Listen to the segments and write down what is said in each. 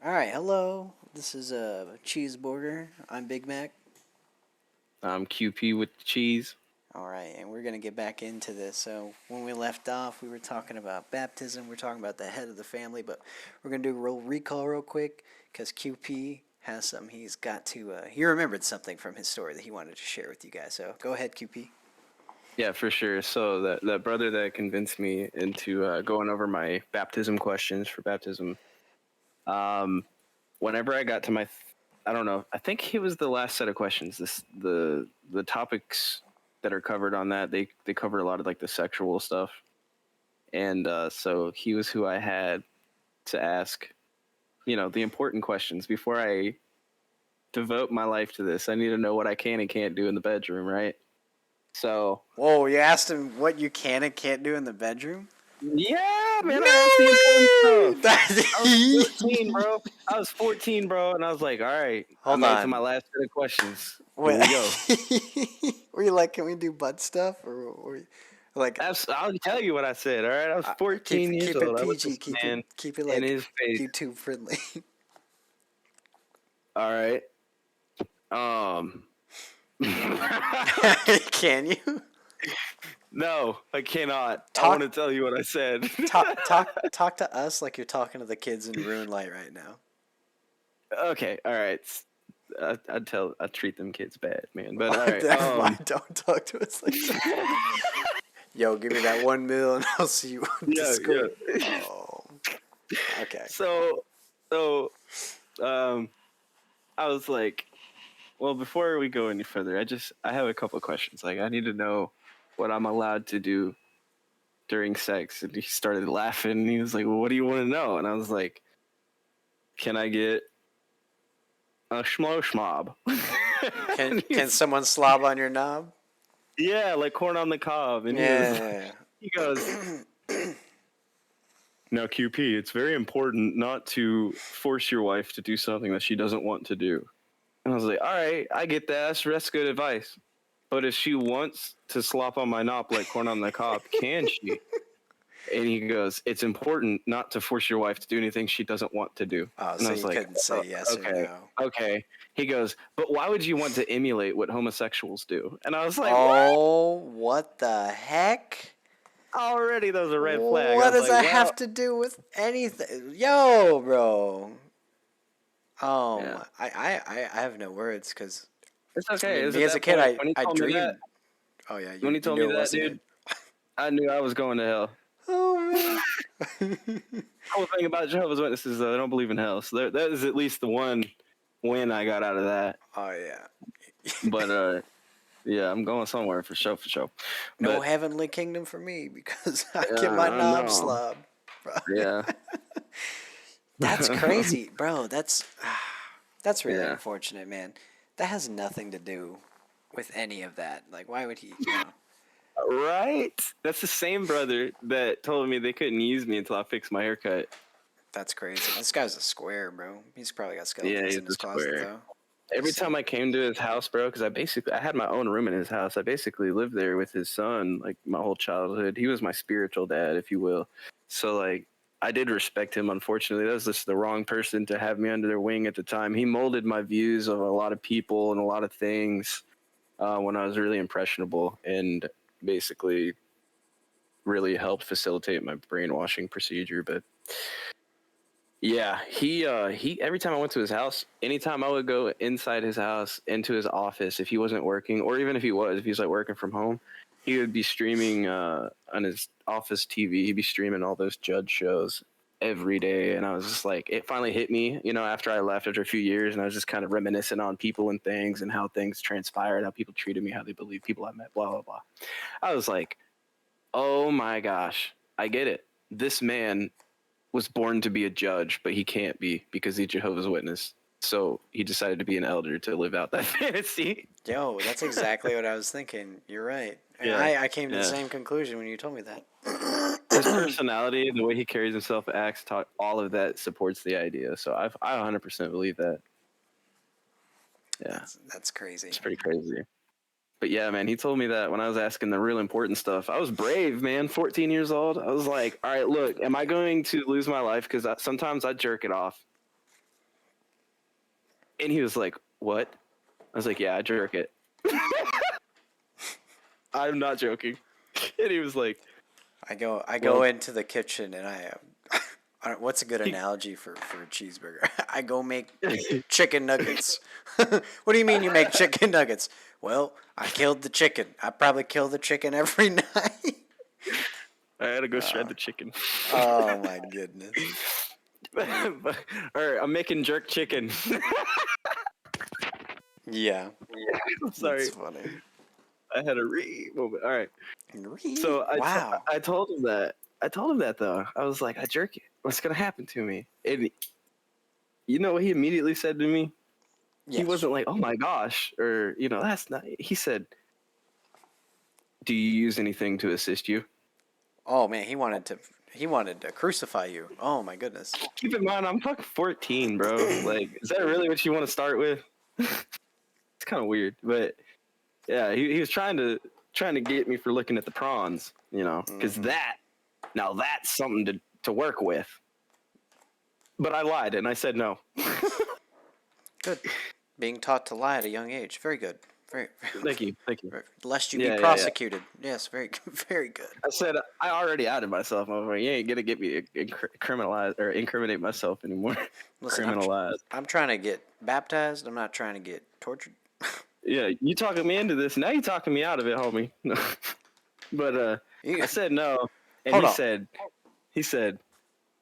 All right, hello. This is Cheeseburger. I'm Big Mac. I'm QP with the cheese. All right, and we're gonna get back into this. So when we left off, we were talking about baptism. We're talking about the head of the family, but we're gonna do a roll recall real quick because QP has something he's got to. He remembered something from his story that he wanted to share with you guys. So go ahead, QP. Yeah, for sure. So that brother that convinced me into going over my baptism questions for baptism. Um, Whenever I got to I don't know. I think it was the last set of questions. The topics that are covered on that they cover a lot of like the sexual stuff, and so he was who I had to ask. The important questions before I devote my life to this. I need to know what I can and can't do in the bedroom, right? So Whoa, you asked him what you can and can't do in the bedroom? yeah, man, I asked the important No way! stuff. I was 14, bro. I was 14, bro, and I was like, all right, I Hold made it to my on. last set of questions. Here Wait. we go. Were you like, can we do butt stuff, or were you like, I'll tell you what I said, all right? I was keep 14 years keep it old. I looked PG, this man keep it in like his face. YouTube friendly. All right. Um, Can you no, I cannot. I want to talk tell you what I said. talk to us like you're talking to the kids in Ruin Light right now? Okay, all right. I treat them kids bad, man. But all right. Never mind. Don't talk to us like that. Yo, give me that 1 mil and I'll see you on Yeah, Discord. yeah. Oh, okay. So, so, um, I was like, well, before we go any further, I have a couple of questions. Like, I need to know what I'm allowed to do during sex. And he started laughing. And he was like, well, what do you want to know? And I was like, can I get a schmo schmob? Can someone slob on your knob? Yeah, like corn on the cob. And Yeah. he goes, now, QP, it's very important not to force your wife to do something that she doesn't want to do. And I was like, all right, I get that. That's good advice. But if she wants to slop on my knob like corn on the cob, can she? And he goes, it's important not to force your wife to do anything she doesn't want to do. Oh, And I so was you like, couldn't say yes or okay, no. okay. He goes, but why would you want to emulate what homosexuals do? And I was like, what? Oh, what the heck? Already there's a red flag. I What was does like, that well, have to do with anything? Yo, bro. yeah, I have no words because it's I okay. mean, It was me at as a that kid, point I when he I told me that. dreamed. Oh yeah, When he you told me knew it that, wasn't it. dude, I knew I was going to hell. Oh man. Whole thing about Jehovah's Witnesses, though, they don't believe in hell. So that is at least the one win I got out of that. Oh yeah. But yeah, I'm going somewhere for sure, for sure. No But heavenly kingdom for me because I get my I knob know. slob. Bro. Yeah. That's crazy, bro. That's really Yeah. unfortunate, man. That has nothing to do with any of that. Like, why would he? Right? That's the same brother that told me they couldn't use me until I fixed my haircut. That's crazy. This guy's a square, bro. He's probably got Yeah, skeletons he's in a his closet, square. though. Every Just time saying. I came to his house, bro, because I had my own room in his house. I basically lived there with his son, like my whole childhood. He was my spiritual dad, if you will. So like I did respect him. Unfortunately, that was just the wrong person to have me under their wing at the time. He molded my views of a lot of people and a lot of things when I was really impressionable, and basically really helped facilitate my brainwashing procedure. But yeah, he every time I went to his house, anytime I would go inside his house into his office if he wasn't working, or even if he was like working from home, he would be streaming on his office TV. He'd be streaming all those judge shows every day, and I was just like, it finally hit me, after I left after a few years, and I was just kind of reminiscing on people and things and how things transpired, how people treated me, how they believe people I met, blah blah blah. I was like, oh my gosh, I get it. This man was born to be a judge, but he can't be because he's Jehovah's Witness. So he decided to be an elder to live out that fantasy. Yo, that's exactly what I was thinking. You're right. And Yeah, I came to the yeah. same conclusion when you told me that. His personality, the way he carries himself, acts, talk, all of that supports the idea. So I 100% believe that. Yeah, That's crazy. it's pretty crazy. But yeah, man, he told me that when I was asking the real important stuff. I was brave, man. 14 years old. I was like, all right, look, am I going to lose my life? Because sometimes I jerk it off. And he was like, "What?" I was like, "Yeah, I jerk it." I'm not joking. And he was like, I go "Well, into the kitchen and I don't, what's a good analogy for a cheeseburger? I go make chicken nuggets. What do you mean you make chicken nuggets? Well, I killed the chicken. I probably kill the chicken every night. I had to go shred the chicken." Oh my goodness. But, all right, I'm making jerk chicken. Yeah, that's Sorry, funny. I had a moment. All right, so Wow. I told him that. I told him that though. I was like, I jerk it. What's gonna happen to me? And you know what he immediately said to me? He Yes. wasn't like, "Oh my gosh," or that's not. He said, "Do you use anything to assist you?" Oh man, he wanted to crucify you. Oh my goodness. Keep in mind, I'm fucking 14, bro. Like, is that really what you want to start with? It's kind of weird, but yeah, he was trying to get me for looking at the prawns, because that's something to work with. But I lied and I said no. Good. Being taught to lie at a young age. Very good. Very, Thank you, thank you. lest you be Yeah, yeah, yeah. prosecuted. Yes, very, very good. I said I already outed myself. I was like, you ain't gonna get me to criminalize or incriminate myself anymore. Listen, Criminalized. I'm trying to get baptized. I'm not trying to get tortured. Yeah, you talking me into this. Now you talking me out of it, homie. But You, I said no, and hold on. he said,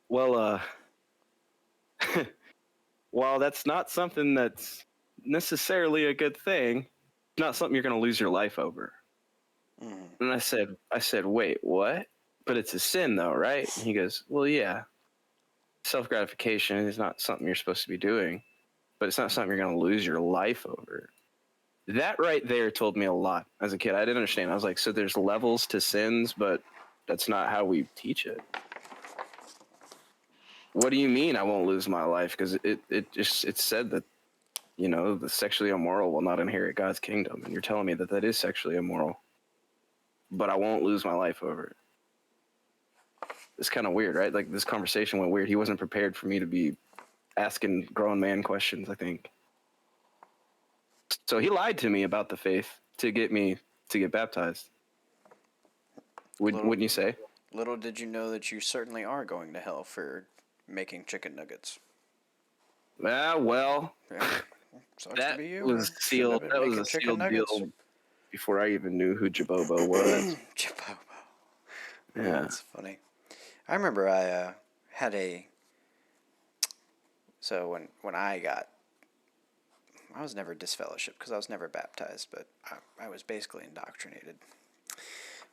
well, while that's not something that's necessarily a good thing, it's not something you're going to lose your life over. Mm. And I said, wait, what? But it's a sin, though, right? And he goes, well, yeah. Self gratification is not something you're supposed to be doing, but it's not something you're going to lose your life over. That right there told me a lot as a kid. I didn't understand. I was like, so there's levels to sins, but that's not how we teach it. What do you mean I won't lose my life? Because it said that the sexually immoral will not inherit God's kingdom, and you're telling me that is sexually immoral, but I won't lose my life over it. It's kind of weird, right? Like this conversation went weird. He wasn't prepared for me to be asking grown man questions, I think. So he lied to me about the faith to get me to get baptized. Little, Wouldn't you say? little did you know that you certainly are going to hell for making chicken nuggets. Well, Yeah. Sucks to that be you. was Shouldn't have sealed. been That was making a chicken sealed nuggets. deal before I even knew who Jabobo was. Chipobo. Yeah. That's funny. I remember I had so when I was never disfellowshipped because I was never baptized, but I was basically indoctrinated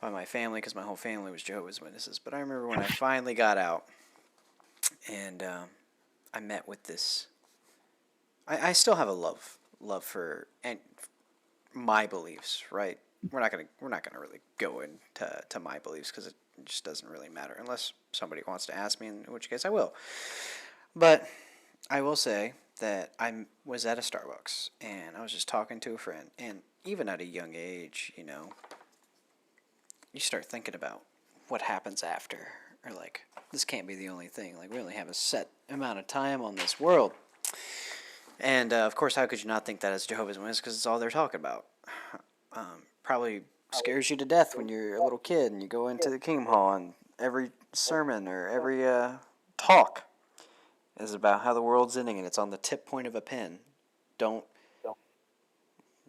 by my family because my whole family was Jehovah's Witnesses. But I remember when I finally got out and I met with this. I still have a love for and my beliefs, right? We're not gonna really go into my beliefs because it just doesn't really matter unless somebody wants to ask me, in which case I will. But I will say that I was at a Starbucks and I was just talking to a friend, and even at a young age, you start thinking about what happens after, or like this can't be the only thing. Like we only have a set amount of time on this world, and of course, how could you not think that as Jehovah's Witness? Because it's all they're talking about. Probably scares you to death when you're a little kid and you go into the Kingdom Hall and every sermon or every talk is about how the world's ending and it's on the tip point of a pen. Don't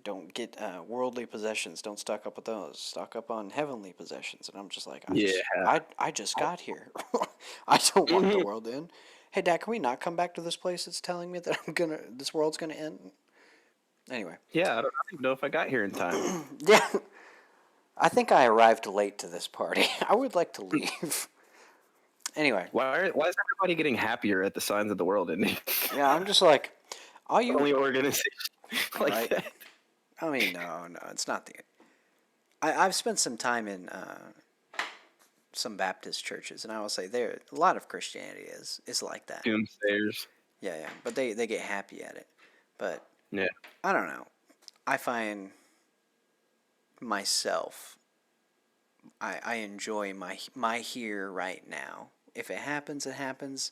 don't get worldly possessions. Don't stock up with those. Stock up on heavenly possessions. And I'm just like, Yeah. I just got here. I don't want the world to end. Hey, Dad, can we not come back to this place that's telling me that this world's gonna end? Anyway. Yeah, I don't even know if I got here in time. Yeah. I think I arrived late to this party. I would like to leave. Anyway. Why is everybody getting happier at the signs of the world ending? Yeah, I'm just like, are you Only organization like right? that. I mean, no, it's not the. I've spent some time in some Baptist churches, and I will say there a lot of Christianity is like that. Doomsayers. Yeah, yeah, but they get happy at it. But Yeah. I don't know. I find myself. I enjoy my here right now. If it happens, it happens.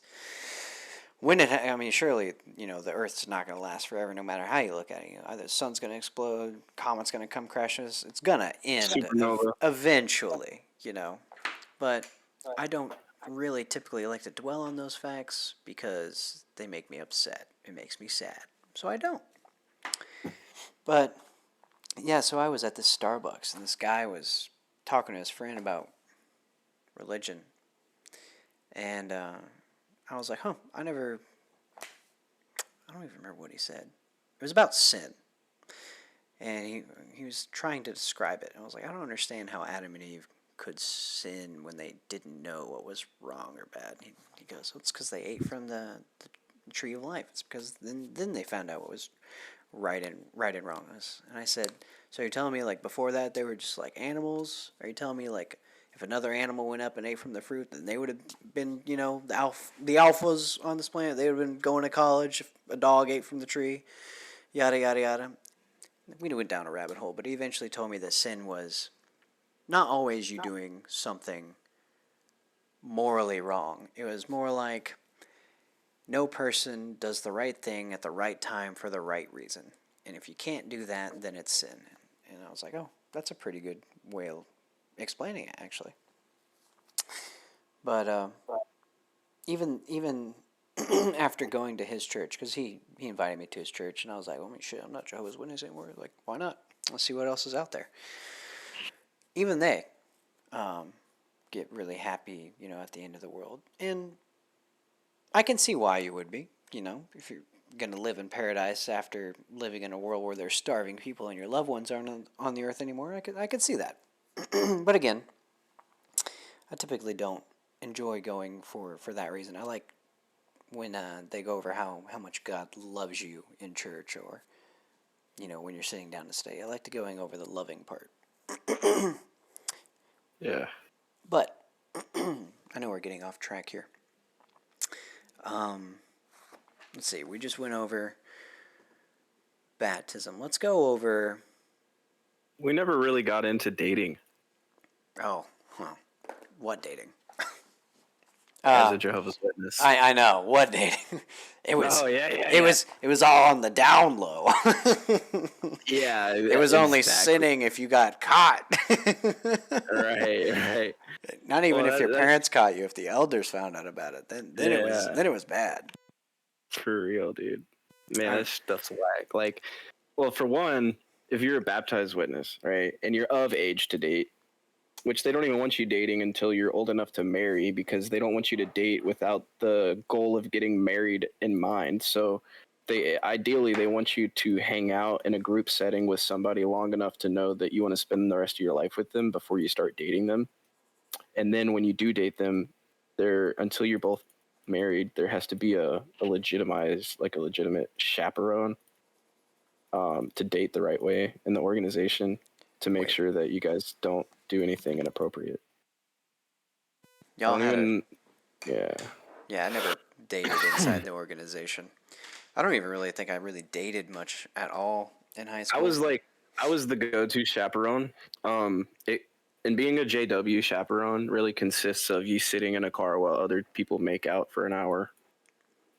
I mean, surely, the Earth's not going to last forever no matter how you look at it. Either the sun's going to explode, comet's going to come crash us. It's going to end Supernova. eventually. But I don't really typically like to dwell on those facts because they make me upset. It makes me sad. So I don't. But yeah, so I was at this Starbucks and this guy was talking to his friend about religion. And I was like, I don't even remember what he said. It was about sin. And he was trying to describe it. And I was like, I don't understand how Adam and Eve could sin when they didn't know what was wrong or bad. He goes, well, it's because they ate from the tree of life. It's because then they found out what was right and wrong. And I said, so you're telling me like before that they were just like animals? Are you telling me like if another animal went up and ate from the fruit, then they would have been, the alphas on this planet? They would have been going to college if a dog ate from the tree, yada yada yada. We went down a rabbit hole, but he eventually told me that sin was not always you doing something morally wrong. It was more like no person does the right thing at the right time for the right reason. And if you can't do that, then it's sin. And I was like, oh, that's a pretty good way of explaining it, actually. But even after going to his church, because he invited me to his church, and I was like, well, I mean, shit, I'm not Jehovah's Witness anymore. Like, why not? Let's see what else is out there. Even they get really happy, at the end of the world. And I can see why you would be, if you're going to live in paradise after living in a world where there's starving people and your loved ones aren't on the earth anymore. I could see that. But again, I typically don't enjoy going for that reason. I like when they go over how much God loves you in church, or when you're sitting down to stay. I like to going over the loving part. Yeah. But I know we're getting off track here. Let's see. We just went over baptism. Let's go over. We never really got into dating Oh, well, what dating? as a Jehovah's Witness. I know what dating. It was. Oh yeah, yeah. It was all on the down low. Yeah, It was only sinning if you got caught. Right. Not even if your parents caught you. If the elders found out about it, then it was bad. For real, dude. Man, this stuff's whack. Like, well, for one, if you're a baptized witness, right, and you're of age to date, which they don't even want you dating until you're old enough to marry, because they don't want you to date without the goal of getting married in mind. So they want you to hang out in a group setting with somebody long enough to know that you want to spend the rest of your life with them before you start dating them. And then when you do date them, until you're both married, there has to be a legitimate chaperone to date the right way in the organization, to make sure that you guys don't do anything inappropriate. Y'all had yeah. Yeah, I never dated inside the organization. I don't even really think I really dated much at all in high school. I was the go-to chaperone. And being a JW chaperone really consists of you sitting in a car while other people make out for an hour,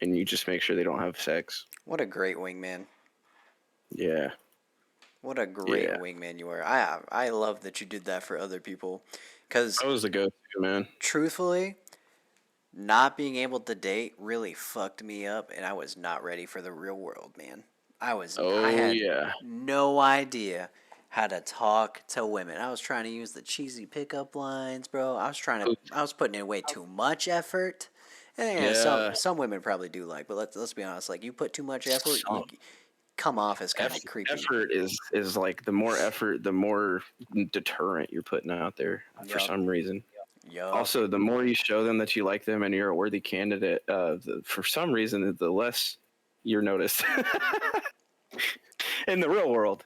and you just make sure they don't have sex. What a great wingman. Yeah. What a great wingman you are. I love that you did that for other people. Because I was the go-to, man. Truthfully, not being able to date really fucked me up, and I was not ready for the real world, man. I had no idea how to talk to women. I was trying to use the cheesy pickup lines, bro. I was putting in way too much effort. And some women probably do like, but let's be honest, like you put too much effort, you come off as kind of creepy. Effort is like, the more effort, the more deterrent you're putting out there for some reason. Yep. Also, the more you show them that you like them and you're a worthy candidate, for some reason, the less you're noticed. In the real world.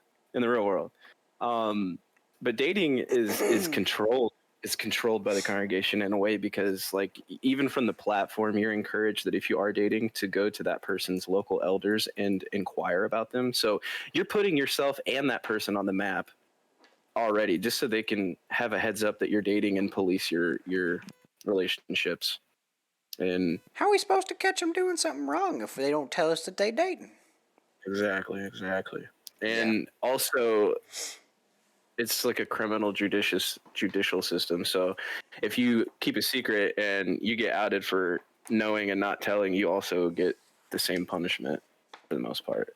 But dating is controlled. It's controlled by the congregation in a way, because like even from the platform, you're encouraged that if you are dating, to go to that person's local elders and inquire about them. So you're putting yourself and that person on the map already, just so they can have a heads up that you're dating and police your relationships. And How are we supposed to catch them doing something wrong if they don't tell us that they dating? exactly. Yeah. And also, it's like a criminal judicial system. So if you keep a secret and you get outed for knowing and not telling, you also get the same punishment for the most part.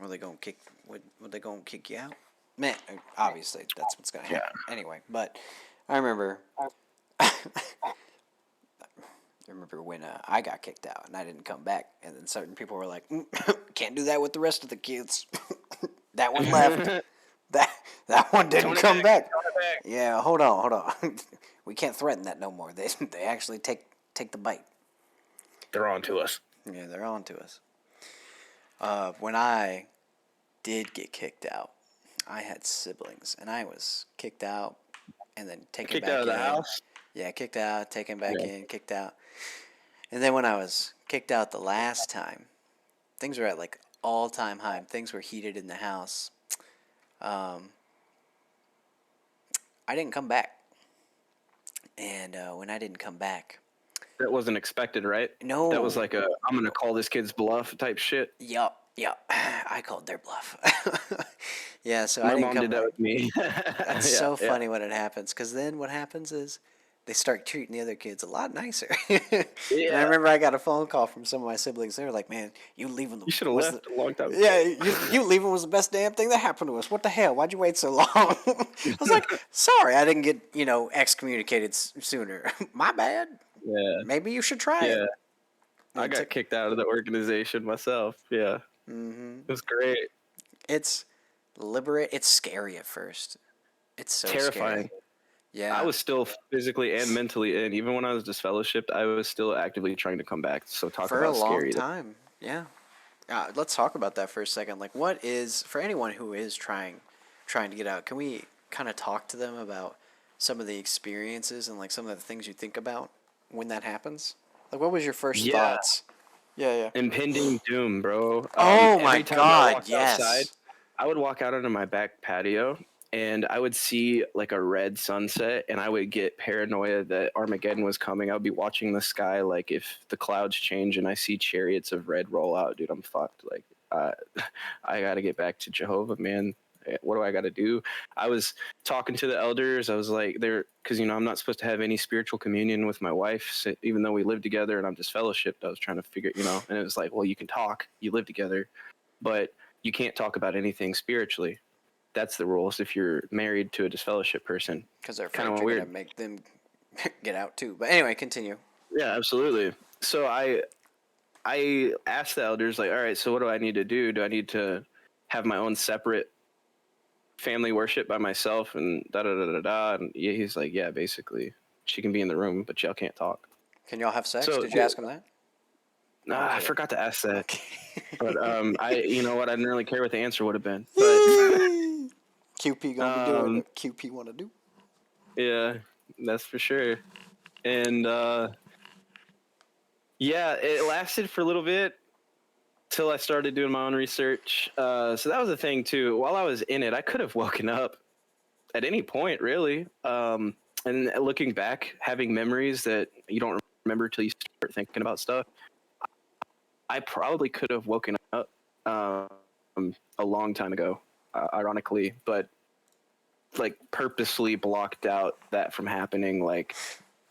Were they gonna kick? Would they gonna kick you out? Man, obviously that's what's gonna Yeah. happen anyway. But I remember, when I got kicked out and I didn't come back, and then certain people were like, "Can't do that with the rest of the kids." That one left. That that one didn't come back. Yeah, hold on. We can't threaten that no more. They actually take the bite. They're on to us. Yeah, they're on to us. When I did get kicked out, I had siblings, and I was kicked out and then taken Kicked back out of the in. house. Yeah, kicked out, taken back Yeah. in, kicked out. And then when I was kicked out the last time, things were at like all time high. Things were heated in the house. Um, I didn't come back. And when I didn't come back, That wasn't expected, right? That was no, like a I'm gonna call this kid's bluff type shit. yup, I called their bluff. Yeah, so I My didn't mom come did that back. with me. That's Yeah, so yeah, funny when it happens, because then what happens is they start treating the other kids a lot nicer. And I yeah. remember I got a phone call from some of my siblings. They were like, "Man, you leaving You should have was the left a long time yeah, ago. you leaving was the best damn thing that happened to us. What the hell? Why'd you wait so long?" I was like, "Sorry, I didn't get excommunicated sooner. My bad. Yeah, Maybe you should try it." yeah. I It got took, kicked out of the organization myself. Yeah, hmm it was great. It's It's scary at first. It's so Terrifying. scary. I Yeah. was still physically and mentally in. Even when I was disfellowshipped, I was still actively trying to come back. So talk For a about long scary. time. Yeah. Let's talk about that for a second. Like, what is for anyone who is trying to get out? Can we kind of talk to them about some of the experiences and like some of the things you think about when that happens? Like, what was your first Yeah, thoughts? Yeah, yeah. impending doom, bro. Oh my Every time I God! walked outside, Yes. I would walk out onto my back patio and I would see like a red sunset and I would get paranoia that Armageddon was coming. I would be watching the sky like if the clouds change and I see chariots of red roll out, dude, I'm fucked. Like uh, I got to get back to Jehovah, man. What do I got to do? I was talking to the elders. I was like, they're because I'm not supposed to have any spiritual communion with my wife, so even though we live together and I'm just fellowshipped. I was trying to figure, and it was like, well, you can talk, you live together, but you can't talk about anything spiritually. That's the rules if you're married to a disfellowship person. Because they're Kind afraid of you're gonna weird. make them get out too. But anyway, continue. Yeah, absolutely. So I asked the elders like, all right, so what do I need to do? Do I need to have my own separate family worship by myself and da da da da da? And yeah, he's like, yeah, basically, she can be in the room, but y'all can't talk. Can y'all have sex? So Did you ask him that? No, I'm I kidding. forgot to ask that, Okay. but you know what? I didn't really care what the answer would have been, but QP gonna be doing um, what QP wanna do. yeah, that's for sure. And yeah, it lasted for a little bit till I started doing my own research. So that was a thing too. While I was in it, I could have woken up at any point, really. And looking back, having memories that you don't remember till you start thinking about stuff, I probably could have woken up a long time ago, ironically, but like purposely blocked out that from happening. Like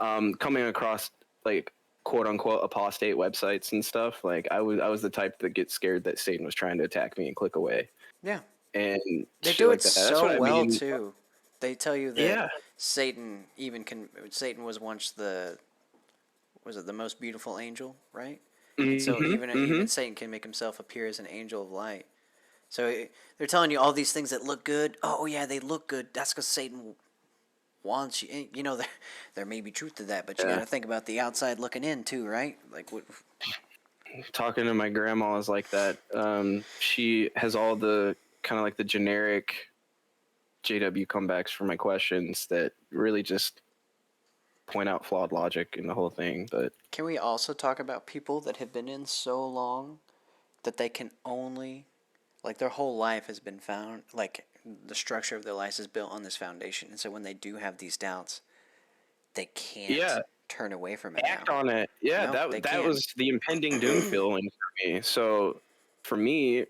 coming across like quote unquote apostate websites and stuff. Like I was the type that gets scared that Satan was trying to attack me and click away Yeah. and They shit do like it that. That's so what I well mean. too. They tell you that Yeah. Satan was once the most beautiful angel, right? And so Mm-hmm. Mm-hmm. even Satan can make himself appear as an angel of light. So they're telling you all these things that look good. Oh yeah, they look good. That's because Satan wants you. There may be truth to that, but you got Yeah. to think about the outside looking in too, right? Like what? Talking to my grandma is like that. She has all the kind of like the generic JW comebacks for my questions that really just point out flawed logic in the whole thing. But Can we also talk about people that have been in so long that they can only like their whole life has been found like the structure of their life is built on this foundation, and so when they do have these doubts, they can't yeah, turn away from it Act now. on it. Yeah, No, that they that can't. was the impending doom feeling for me. So for me,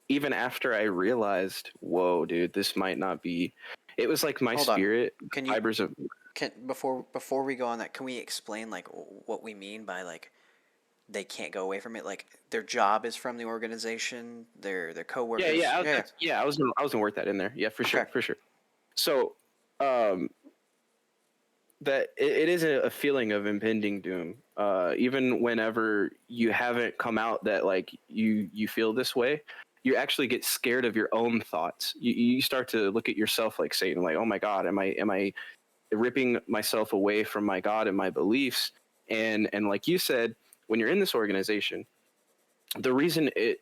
even after I realized, whoa, dude, this might not be. It was like my spirit, the fibers of. Hold on. Can you can before we go on that, can we explain like what we mean by like they can't go away from it? Like their job is from the organization, their Yeah, coworkers. yeah, Yeah. I was gonna work that in there. Yeah, for Okay. sure, for sure. So, um, that it is a feeling of impending doom. Even whenever you haven't come out that like you feel this way, you actually get scared of your own thoughts. You start to look at yourself like Satan, like, oh my God, am I ripping myself away from my God and my beliefs? And like you said, when you're in this organization, the reason it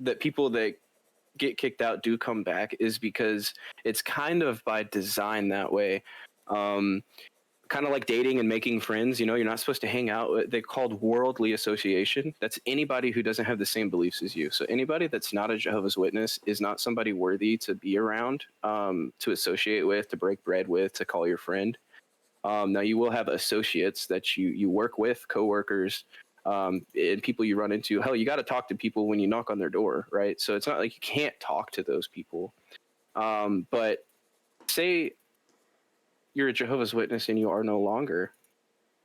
that people that get kicked out do come back is because it's kind of by design that way. Um, Kind of like dating and making friends. You're not supposed to hang out. They called worldly association. That's anybody who doesn't have the same beliefs as you. So anybody that's not a Jehovah's Witness is not somebody worthy to be around, to associate with, to break bread with, to call your friend. Now you will have associates that you work with, coworkers, and people you run into. Hell, you got to talk to people when you knock on their door, right? So it's not like you can't talk to those people. But say you're a Jehovah's Witness and you are no longer.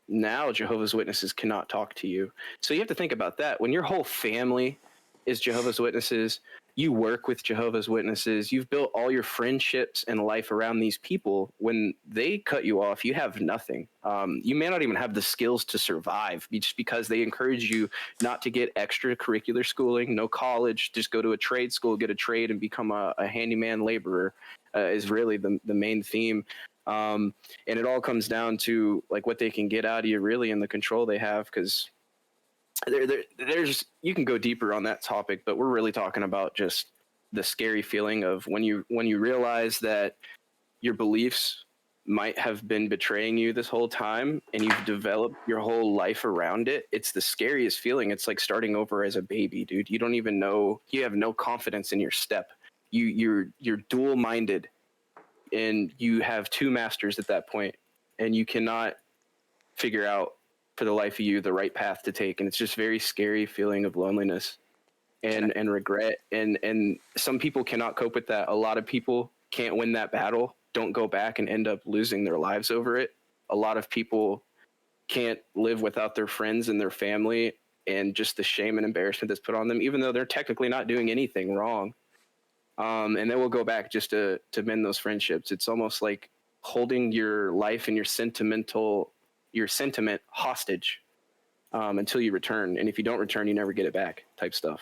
Now Jehovah's Witnesses cannot talk to you. So you have to think about that. When your whole family is Jehovah's Witnesses, you work with Jehovah's Witnesses, you've built all your friendships and life around these people. When they cut you off, you have nothing. You may not even have the skills to survive just because they encourage you not to get extracurricular schooling, no college, just go to a trade school, get a trade, and become a handyman laborer. Is really the main theme. And it all comes down to like what they can get out of you, really, and the control they have. Because there's you can go deeper on that topic, but we're really talking about just the scary feeling of when you realize that your beliefs might have been betraying you this whole time and you've developed your whole life around it. It's the scariest feeling. It's like starting over as a baby, dude. You don't even know, you have no confidence in your step. You're dual minded and you have two masters at that point, and you cannot figure out for the life of you the right path to take. And it's just very scary feeling of loneliness Can I and regret. And some people cannot cope with that. A lot of people can't win that battle, don't go back and end up losing their lives over it. A lot of people can't live without their friends and their family and just the shame and embarrassment that's put on them, even though they're technically not doing anything wrong. And then we'll go back just to mend those friendships. It's almost like holding your life and your sentiment hostage, until you return. And if you don't return, you never get it back. Type stuff.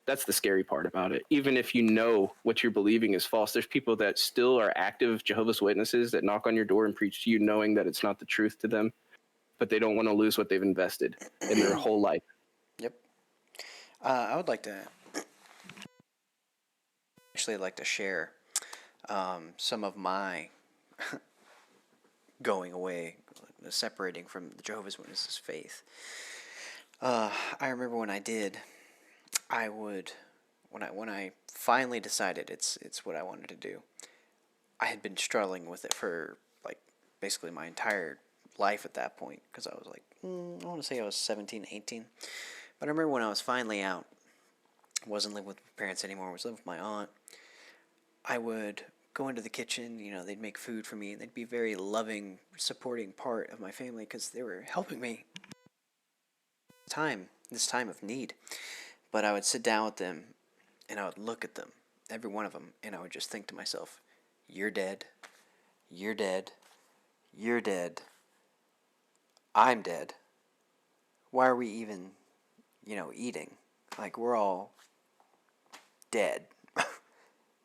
That's the scary part about it. Even if you know what you're believing is false, there's people that still are active Jehovah's Witnesses that knock on your door and preach to you, knowing that it's not the truth to them, but they don't want to lose what they've invested in their whole life. Yep. I would like to actually like to share some of my going away, separating from the Jehovah's Witnesses faith. I remember when I did, I would when I finally decided it's what I wanted to do. I had been struggling with it for like basically my entire life at that point because I was like I want to say I was 17, 18. But I remember when I was finally out, wasn't living with my parents anymore, was living with my aunt. I would go into the kitchen, they'd make food for me, and they'd be a very loving, supporting part of my family because they were helping me this time of need. But I would sit down with them and I would look at them, every one of them, and I would just think to myself, you're dead, you're dead, you're dead, I'm dead. Why are we even, eating? Like, we're all dead.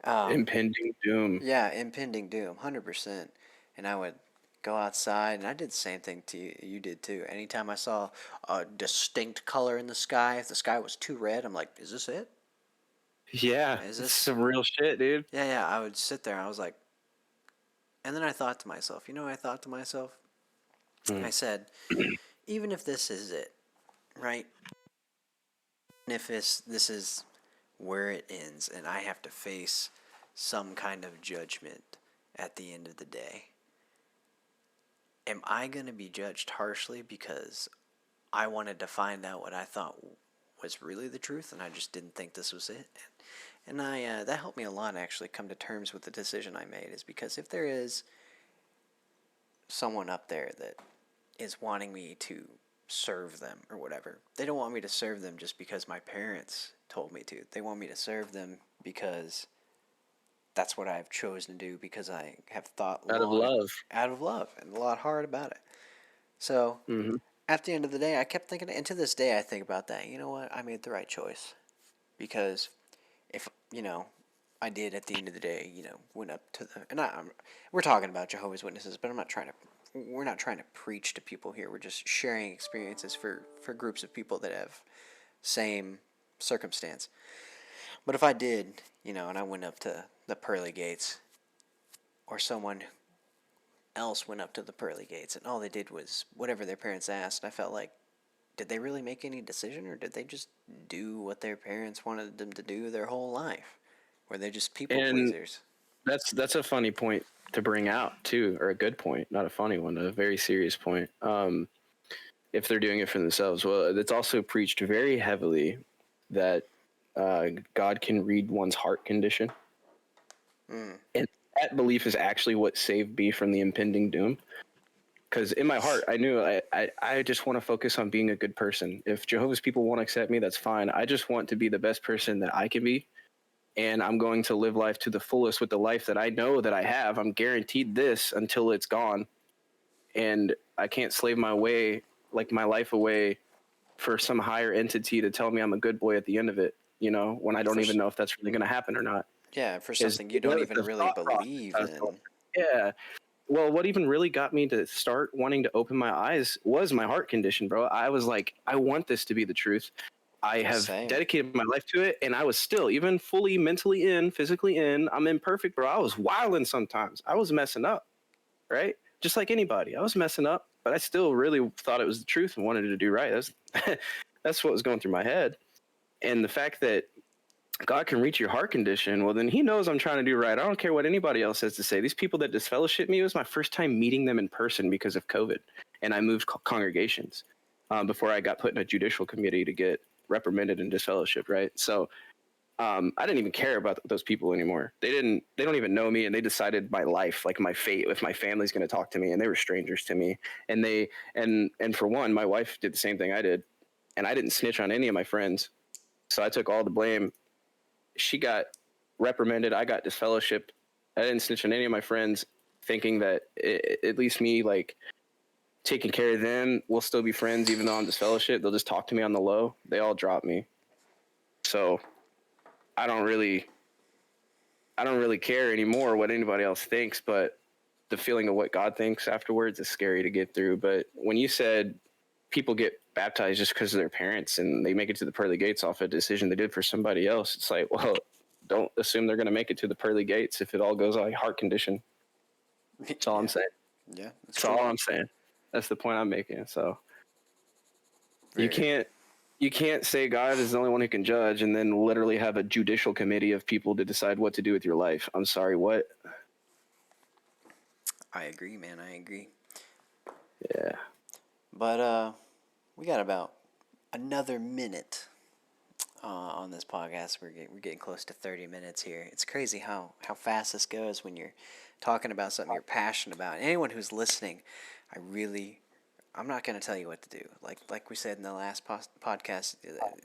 Impending doom. Yeah, impending doom, 100%. And I would go outside, and I did the same thing to you. You did too. Anytime I saw a distinct color in the sky, if the sky was too red, I'm like, is this it? Yeah, Is it's this? some real shit, dude. Yeah, yeah. I would sit there, I was like, and then I thought to myself, you know what I thought to myself? Mm. I said, even if this is it, right? And if this is where it ends, and I have to face some kind of judgment at the end of the day, am I going to be judged harshly because I wanted to find out what I thought was really the truth, and I just didn't think this was it? And that helped me a lot actually come to terms with the decision I made. Is because if there is someone up there that is wanting me to serve them or whatever, they don't want me to serve them just because my parents told me to. They want me to serve them because that's what I've chosen to do, because I have thought Out of long, love. out of love, and a lot hard about it. So Hmm. at the end of the day, I kept thinking, and to this day, I think about that. You know what? I made the right choice, because if I did at the end of the day, went up to the and we're talking about Jehovah's Witnesses, but we're not trying to preach to people here. We're just sharing experiences for groups of people that have same circumstance. But if I did, and I went up to the pearly gates, or someone else went up to the pearly gates, and all they did was whatever their parents asked, I felt like, did they really make any decision, or did they just do what their parents wanted them to do their whole life? Were they just people And pleasers? that's a funny point to bring out too, or a good point, not a funny one, a very serious point. If they're doing it for themselves, well, it's also preached very heavily that God can read one's heart condition, Mm. and that belief is actually what saved me from the impending doom. Because in my heart, I knew I just want to focus on being a good person. If Jehovah's people won't accept me, that's fine. I just want to be the best person that I can be, and I'm going to live life to the fullest with the life that I know that I have. I'm guaranteed this until it's gone, and I can't slave my life away for some higher entity to tell me I'm a good boy at the end of it, when I don't For even know if that's really going to happen or not. Yeah, for Is something you don't what even the really thought process believe I was going in. through. Yeah. Well, what even really got me to start wanting to open my eyes was my heart condition, bro. I was like, I want this to be the truth. I have Same. dedicated my life to it, and I was still, even fully mentally in, physically in, I'm imperfect, bro. I was wilding sometimes. I was messing up, right? Just like anybody. I was messing up, but I still really thought it was the truth and wanted to do right. That's what was going through my head. And the fact that God can reach your heart condition, well, then he knows I'm trying to do right. I don't care what anybody else has to say. These people that disfellowship me, it was my first time meeting them in person because of COVID. And I moved congregations before I got put in a judicial committee to get reprimanded and disfellowship, right? So I didn't even care about those people anymore. They don't even know me, and they decided my life, like my fate, if my family's going to talk to me, and they were strangers to me. And and for one, my wife did the same thing I did, and I didn't snitch on any of my friends. So I took all the blame. She got reprimanded. I got disfellowshipped. I didn't snitch on any of my friends, thinking that at least me, like, taking care of them, we'll still be friends, even though I'm disfellowshipped. They'll just talk to me on the low. They all dropped me. So I don't really, I don't really care anymore what anybody else thinks, but the feeling of what God thinks afterwards is scary to get through. But when you said people get baptized just because of their parents and they make it to the pearly gates off a decision they did for somebody else, it's like, well, don't assume they're going to make it to the pearly gates if it all goes like heart condition. That's all I'm Yeah, saying. yeah, that's That's true. all I'm saying. That's the point I'm making. So you Very. can't you can't say God is the only one who can judge and then literally have a judicial committee of people to decide what to do with your life. I'm sorry, what? I agree, man. I agree. Yeah. But we got about another minute on this podcast. We're getting close to 30 minutes here. It's crazy how fast this goes when you're talking about something you're passionate about. Anyone who's listening, I'm not going to tell you what to do. Like we said in the last podcast,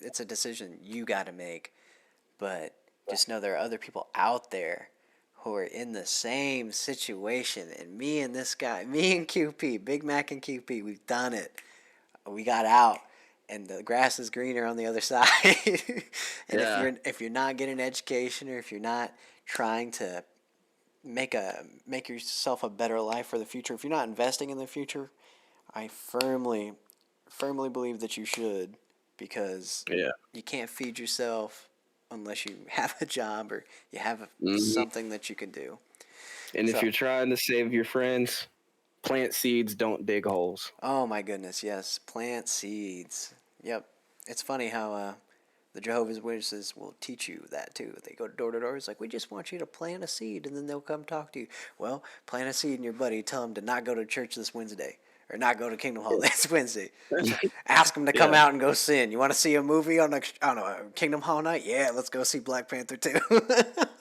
it's a decision you got to make. But just know there are other people out there who are in the same situation. And me and this guy, me and QP, Big Mac and QP, we've done it. We got out, and the grass is greener on the other side. And Yeah. if you're not getting an education, or if you're not trying to make yourself a better life for the future, if you're not investing in the future, I firmly believe that you should, because Yeah. you can't feed yourself unless you have a job or you have Hmm. something that you can do. And if So, you're trying to save your friends, plant seeds, don't dig holes. oh my goodness, yes, plant seeds. Yep. It's funny how The Jehovah's Witnesses will teach you that too. They go door to door. It's like, we just want you to plant a seed, and then they'll come talk to you. Well, plant a seed in your buddy. Tell him to not go to church this Wednesday, or not go to Kingdom Hall this Wednesday. Ask him to come Yeah, out and go sin. You want to see a movie on I don't know, Kingdom Hall night? Yeah, let's go see Black Panther 2.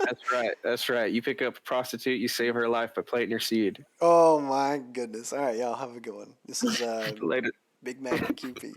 that's right. That's right. You pick up a prostitute, you save her life by planting your seed. Oh my goodness. All right, y'all have a good one. This is Later. Big Mac and QP.